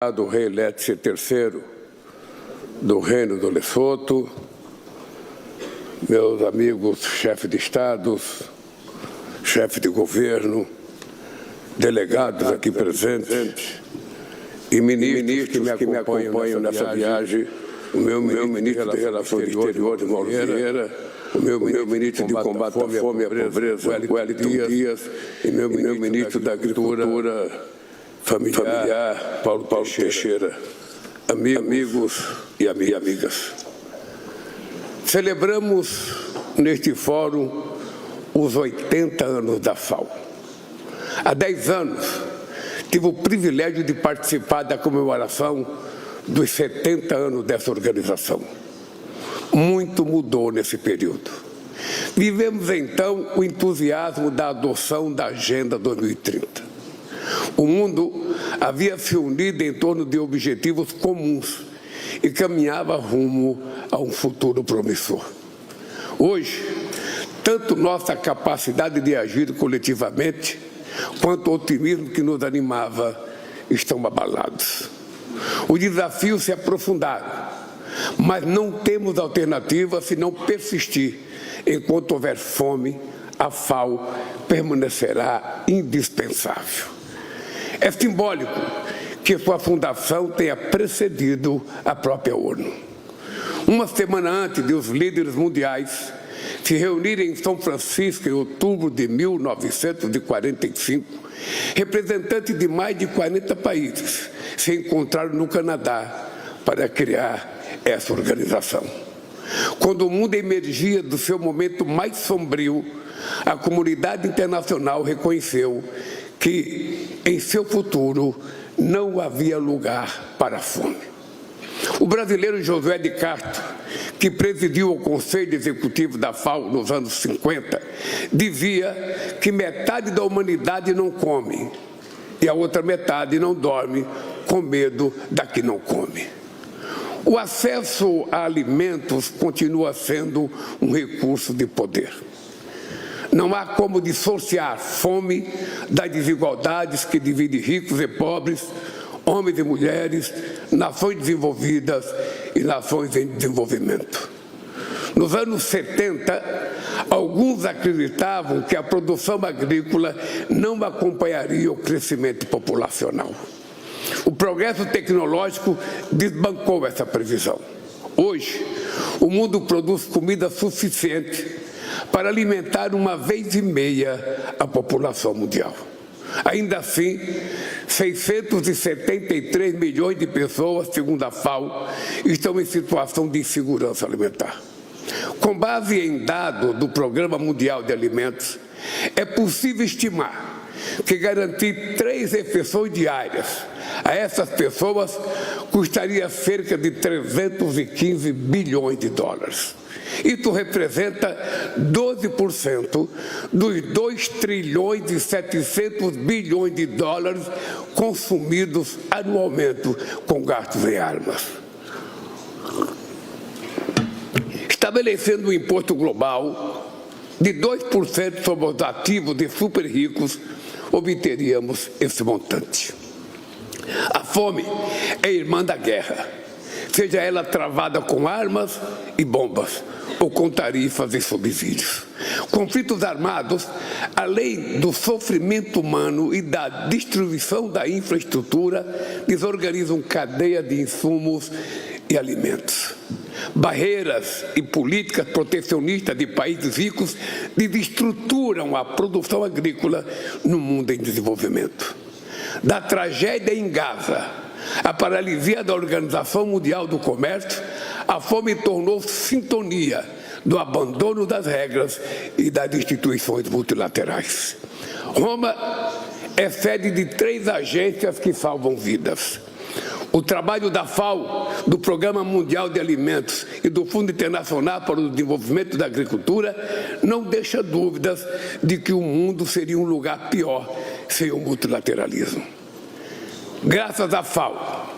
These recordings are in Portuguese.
do rei Letsie III do Reino do Lesoto, meus amigos chefes de estados, chefes de governo, delegados aqui presentes e ministros que me acompanham nessa viagem, o meu ministro de Relações Exteriores, Mauro Vieira, o meu ministro de Combate à Fome e à Pobreza, Wellington Dias, e meu ministro da Agricultura Familiar, Paulo Teixeira. Amigos e amigas, celebramos neste fórum os 80 anos da FAO. Há 10 anos, tive o privilégio de participar da comemoração dos 70 anos dessa organização. Muito mudou nesse período. Vivemos, então, o entusiasmo da adoção da Agenda 2030. O mundo havia se unido em torno de objetivos comuns e caminhava rumo a um futuro promissor. Hoje, tanto nossa capacidade de agir coletivamente, quanto o otimismo que nos animava, estão abalados. Os desafios se aprofundaram, mas não temos alternativa senão persistir. Enquanto houver fome, a FAO permanecerá indispensável. É simbólico que sua fundação tenha precedido a própria ONU. Uma semana antes de os líderes mundiais se reunirem em São Francisco em outubro de 1945, representantes de mais de 40 países se encontraram no Canadá para criar essa organização. Quando o mundo emergia do seu momento mais sombrio, a comunidade internacional reconheceu que em seu futuro não havia lugar para a fome. O brasileiro Josué de Castro, que presidiu o Conselho Executivo da FAO nos anos 50, dizia que metade da humanidade não come e a outra metade não dorme com medo da que não come. O acesso a alimentos continua sendo um recurso de poder. Não há como dissociar fome das desigualdades que dividem ricos e pobres, homens e mulheres, nações desenvolvidas e nações em desenvolvimento. Nos anos 70, alguns acreditavam que a produção agrícola não acompanharia o crescimento populacional. O progresso tecnológico desbancou essa previsão. Hoje, o mundo produz comida suficiente para alimentar 1,5 vezes a população mundial. Ainda assim, 673 milhões de pessoas, segundo a FAO, estão em situação de insegurança alimentar. Com base em dados do Programa Mundial de Alimentos, é possível estimar que garantir 3 refeições diárias a essas pessoas custaria cerca de 315 bilhões de dólares. Isso representa 12% dos 2 trilhões e 700 bilhões de dólares consumidos anualmente com gastos em armas. Estabelecendo um imposto global de 2% sobre os ativos de super ricos, obteríamos esse montante. A fome é irmã da guerra, seja ela travada com armas e bombas ou com tarifas e subsídios. Conflitos armados, além do sofrimento humano e da destruição da infraestrutura, desorganizam cadeia de insumos e alimentos. Barreiras e políticas protecionistas de países ricos desestruturam a produção agrícola no mundo em desenvolvimento. Da tragédia em Gaza à paralisia da Organização Mundial do Comércio, a fome tornou-se sintonia do abandono das regras e das instituições multilaterais. Roma é sede de 3 agências que salvam vidas. O trabalho da FAO, do Programa Mundial de Alimentos e do Fundo Internacional para o Desenvolvimento da Agricultura não deixa dúvidas de que o mundo seria um lugar pior sem o multilateralismo. Graças à FAO,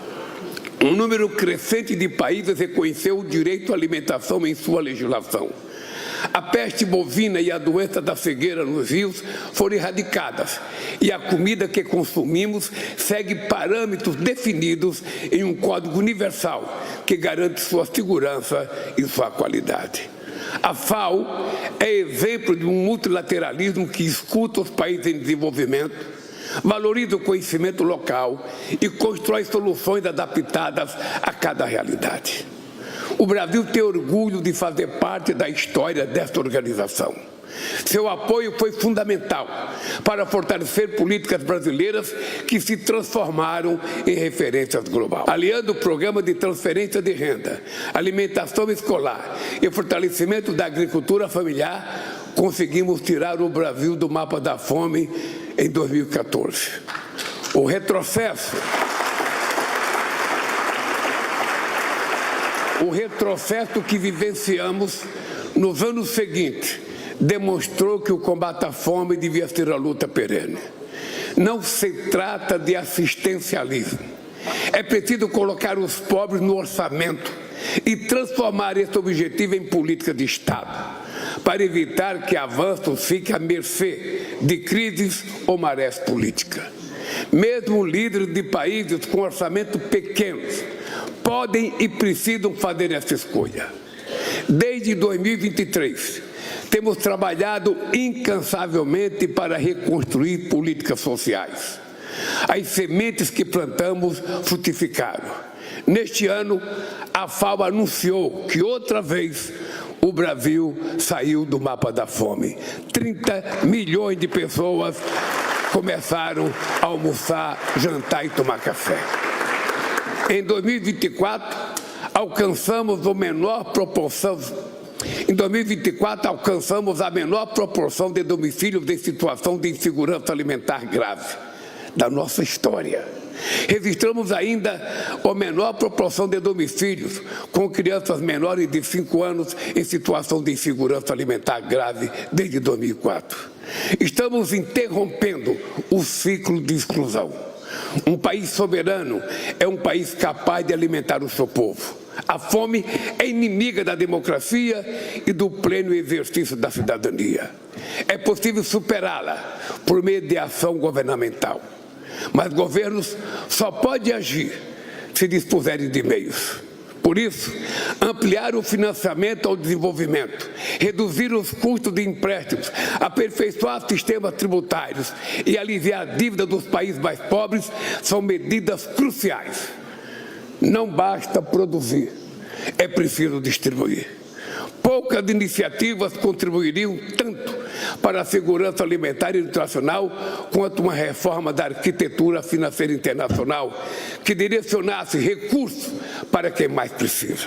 um número crescente de países reconheceu o direito à alimentação em sua legislação. A peste bovina e a doença da cegueira nos rios foram erradicadas e a comida que consumimos segue parâmetros definidos em um código universal que garante sua segurança e sua qualidade. A FAO é exemplo de um multilateralismo que escuta os países em desenvolvimento, valoriza o conhecimento local e constrói soluções adaptadas a cada realidade. O Brasil tem orgulho de fazer parte da história desta organização. Seu apoio foi fundamental para fortalecer políticas brasileiras que se transformaram em referências globais. Aliando o programa de transferência de renda, alimentação escolar e fortalecimento da agricultura familiar, conseguimos tirar o Brasil do mapa da fome em 2014. O retrocesso que vivenciamos nos anos seguintes demonstrou que o combate à fome devia ser a luta perene. Não se trata de assistencialismo. É preciso colocar os pobres no orçamento e transformar esse objetivo em política de Estado, para evitar que avanços fiquem à mercê de crises ou marés políticas. Mesmo líderes de países com orçamento pequenos podem e precisam fazer essa escolha. Desde 2023, temos trabalhado incansavelmente para reconstruir políticas sociais. As sementes que plantamos frutificaram. Neste ano, a FAO anunciou que outra vez o Brasil saiu do mapa da fome. 30 milhões de pessoas começaram a almoçar, jantar e tomar café. Em 2024, alcançamos a menor proporção de domicílios em situação de insegurança alimentar grave da nossa história. Registramos ainda a menor proporção de domicílios com crianças menores de 5 anos em situação de insegurança alimentar grave desde 2004. Estamos interrompendo o ciclo de exclusão. Um país soberano é um país capaz de alimentar o seu povo. A fome é inimiga da democracia e do pleno exercício da cidadania. É possível superá-la por meio de ação governamental. Mas governos só podem agir se dispuserem de meios. Por isso, ampliar o financiamento ao desenvolvimento, reduzir os custos de empréstimos, aperfeiçoar sistemas tributários e aliviar a dívida dos países mais pobres são medidas cruciais. Não basta produzir, é preciso distribuir. Poucas iniciativas contribuiriam tanto para a segurança alimentar e nutricional quanto uma reforma da arquitetura financeira internacional que direcionasse recursos para quem mais precisa.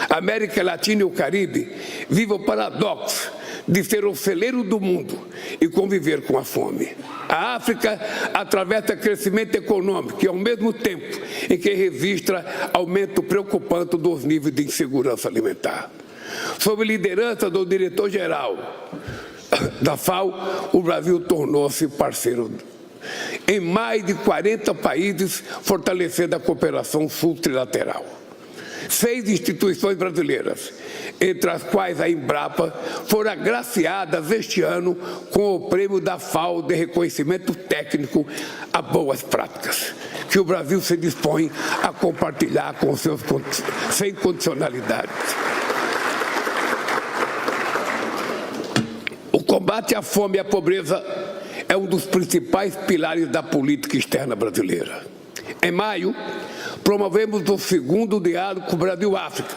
A América Latina e o Caribe vivem o paradoxo de ser o celeiro do mundo e conviver com a fome. A África atravessa crescimento econômico e, ao mesmo tempo em que registra aumento preocupante dos níveis de insegurança alimentar. Sob liderança do diretor-geral da FAO, o Brasil tornou-se parceiro em mais de 40 países, fortalecendo a cooperação sul-trilateral. 6 instituições brasileiras, entre as quais a Embrapa, foram agraciadas este ano com o prêmio da FAO de reconhecimento técnico a boas práticas, que o Brasil se dispõe a compartilhar com seus sem condicionalidades. O combate à fome e à pobreza é um dos principais pilares da política externa brasileira. Em maio, promovemos o 2º diálogo Brasil-África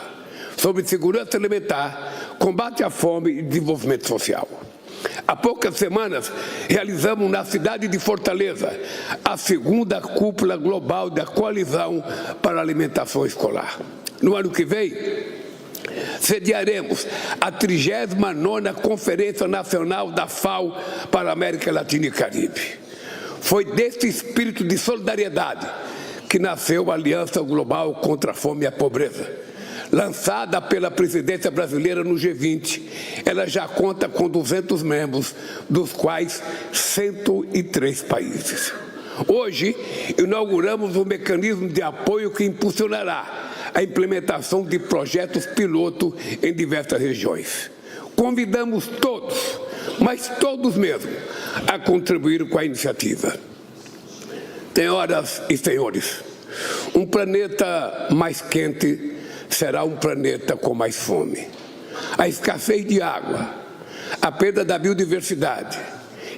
sobre segurança alimentar, combate à fome e desenvolvimento social. Há poucas semanas, realizamos na cidade de Fortaleza a 2ª cúpula global da Coalizão para a Alimentação Escolar. No ano que vem, sediaremos a 39ª Conferência Nacional da FAO para a América Latina e Caribe. Foi desse espírito de solidariedade que nasceu a Aliança Global contra a Fome e a Pobreza. Lançada pela presidência brasileira no G20, ela já conta com 200 membros, dos quais 103 países. Hoje, inauguramos um mecanismo de apoio que impulsionará a implementação de projetos piloto em diversas regiões. convidamos todos, mas todos mesmo, a contribuir com a iniciativa. Senhoras e senhores, um planeta mais quente será um planeta com mais fome. A escassez de água, a perda da biodiversidade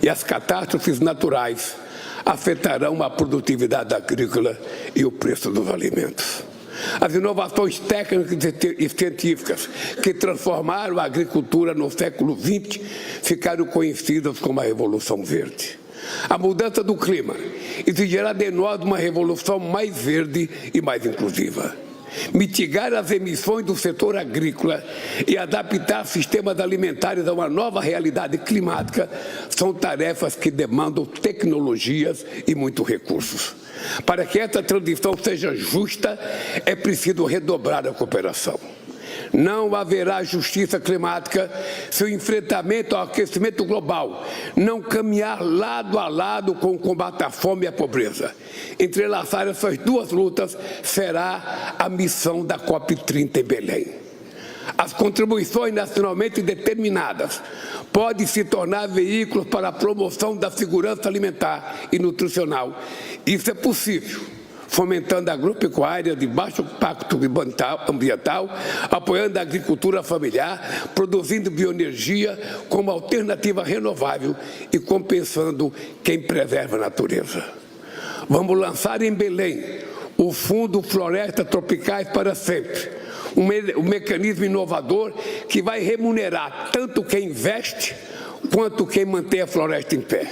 e as catástrofes naturais afetarão a produtividade agrícola e o preço dos alimentos. As inovações técnicas e científicas que transformaram a agricultura no século XX ficaram conhecidas como a Revolução Verde. A mudança do clima exigirá de nós uma revolução mais verde e mais inclusiva. Mitigar as emissões do setor agrícola e adaptar sistemas alimentares a uma nova realidade climática são tarefas que demandam tecnologias e muitos recursos. Para que essa transição seja justa, é preciso redobrar a cooperação. Não haverá justiça climática se o enfrentamento ao aquecimento global não caminhar lado a lado com o combate à fome e à pobreza. Entrelaçar essas duas lutas será a missão da COP30 em Belém. As contribuições nacionalmente determinadas podem se tornar veículos para a promoção da segurança alimentar e nutricional. Isso é possível fomentando a agropecuária de baixo impacto ambiental, apoiando a agricultura familiar, produzindo bioenergia como alternativa renovável e compensando quem preserva a natureza. Vamos lançar em Belém o Fundo Florestas Tropicais para Sempre, um mecanismo inovador que vai remunerar tanto quem investe quanto quem mantém a floresta em pé.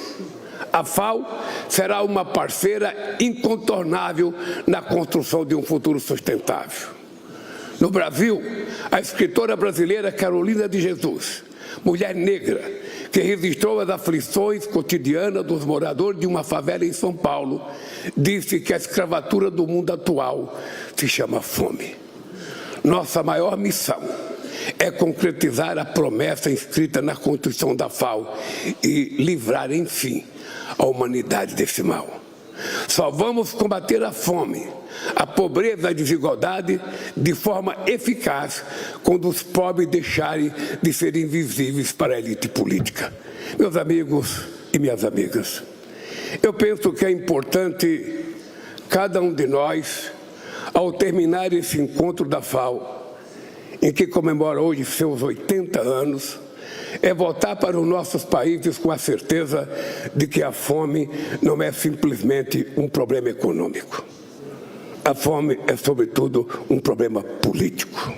A FAO será uma parceira incontornável na construção de um futuro sustentável. No Brasil, a escritora brasileira Carolina de Jesus, mulher negra, que registrou as aflições cotidianas dos moradores de uma favela em São Paulo, disse que a escravatura do mundo atual se chama fome. Nossa maior missão é concretizar a promessa inscrita na Constituição da FAO e livrar, enfim, a humanidade desse mal. Só vamos combater a fome, a pobreza e a desigualdade de forma eficaz quando os pobres deixarem de ser invisíveis para a elite política. Meus amigos e minhas amigas, eu penso que é importante cada um de nós, ao terminar esse encontro da FAO, em que comemora hoje seus 80 anos, é voltar para os nossos países com a certeza de que a fome não é simplesmente um problema econômico. A fome é, sobretudo, um problema político.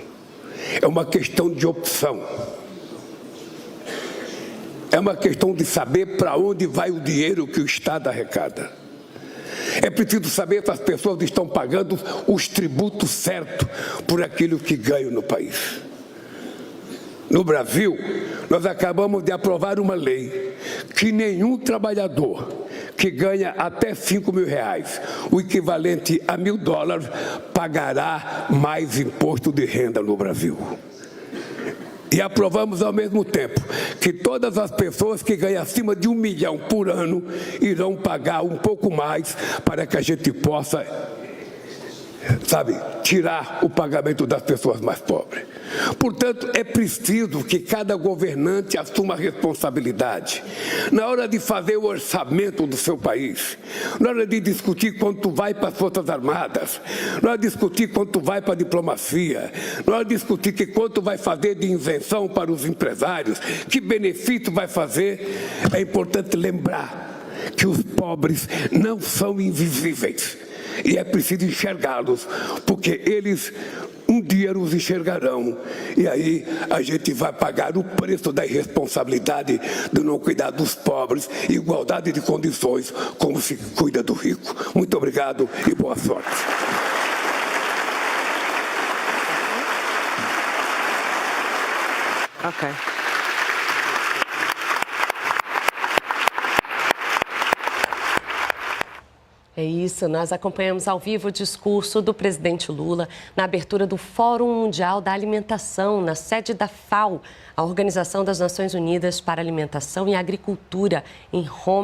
É uma questão de opção. É uma questão de saber para onde vai o dinheiro que o Estado arrecada. É preciso saber se as pessoas estão pagando os tributos certos por aquilo que ganham no país. No Brasil, nós acabamos de aprovar uma lei que nenhum trabalhador que ganha até R$5.000, o equivalente a $1.000, pagará mais imposto de renda no Brasil. E aprovamos ao mesmo tempo que todas as pessoas que ganham acima de R$1 milhão por ano irão pagar um pouco mais para que a gente possa, tirar o pagamento das pessoas mais pobres. Portanto, é preciso que cada governante assuma a responsabilidade. Na hora de fazer o orçamento do seu país, na hora de discutir quanto vai para as Forças Armadas, na hora de discutir quanto vai para a diplomacia, na hora de discutir quanto vai fazer de invenção para os empresários, que benefício vai fazer, é importante lembrar que os pobres não são invisíveis. E é preciso enxergá-los, porque eles um dia nos enxergarão. E aí a gente vai pagar o preço da irresponsabilidade de não cuidar dos pobres, igualdade de condições, como se cuida do rico. Muito obrigado e boa sorte. Ok. É isso, nós acompanhamos ao vivo o discurso do presidente Lula na abertura do Fórum Mundial da Alimentação, na sede da FAO, a Organização das Nações Unidas para a Alimentação e Agricultura, em Roma.